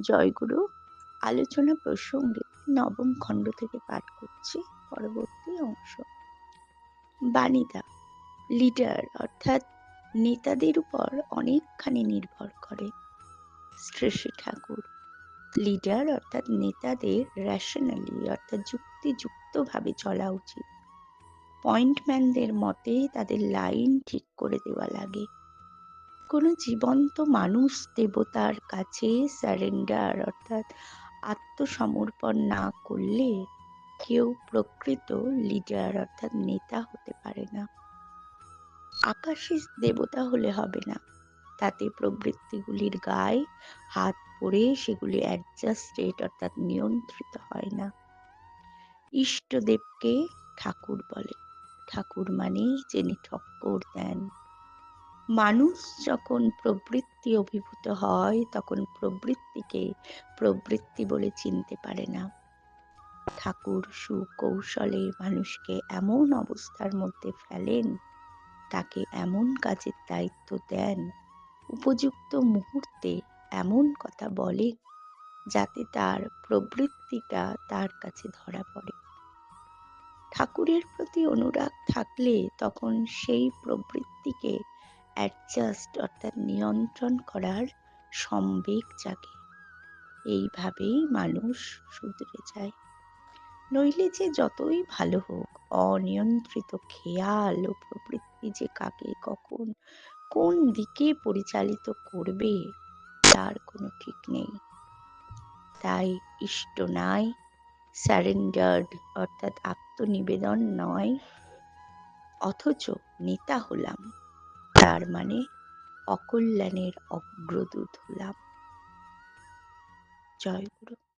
জয়গুরু। আলোচনা প্রসঙ্গে নবম খণ্ড থেকে পাঠ করছি পরবর্তী অংশ। বাণীদা লিডার অর্থাৎ নেতাদের উপর অনেকখানি নির্ভর করে। শ্রী শ্রী ঠাকুর লিডার অর্থাৎ নেতাদের রেশনালি অর্থাৎ যুক্তিযুক্তভাবে চলা উচিত। পয়েন্টম্যানদের মতে তাদের লাইন ঠিক করে দেওয়া লাগে। কোনো জীবন্ত মানুষ দেবতার কাছে সারেন্ডার অর্থাৎ আত্মসমর্পণ না করলে কেউ প্রকৃত লিডার অর্থাৎ নেতা হতে পারে না। আকাশী দেবতা হলে হবে না, তাতে প্রবৃত্তিগুলির গায়ে হাত পড়ে সেগুলি অ্যাডজাস্টেড অর্থাৎ নিয়ন্ত্রিত হয় না। ইষ্টদেবকে ঠাকুর বলে। ঠাকুর মানে যিনি ঠক্কর দেন। মানুষ যখন প্রবৃত্তি অভিভূত হয় তখন প্রবৃত্তিকে প্রবৃত্তি বলে চিনতে পারে না। ঠাকুর সুকৌশলে মানুষকে এমন অবস্থার মধ্যে ফেলেন, তাকে এমন কাজের দায়িত্ব দেন, উপযুক্ত মুহূর্তে এমন কথা বলেন যাতে তার প্রবৃত্তিটা তার কাছে ধরা পড়ে। ঠাকুরের প্রতি অনুরাগ থাকলে তখন সেই প্রবৃত্তিকে অ্যাডজাস্ট অর্থাৎ নিয়ন্ত্রণ করার সম্বেগ জাগে। এইভাবেই মানুষ শুধরে যায়। নইলে যে যতই ভালো হোক, অনিয়ন্ত্রিত খেয়াল ও প্রবৃত্তি যে কাকে কখন কোন দিকে পরিচালিত করবে তার কোনো ঠিক নেই। তাই ইষ্ট নাই, স্যারেন্ডার্ড অর্থাৎ আত্মনিবেদন নয়, অথচ নেতা হলাম, তার মানে অকল্যাণের অগ্রদূত হলাম। জয় গুরু।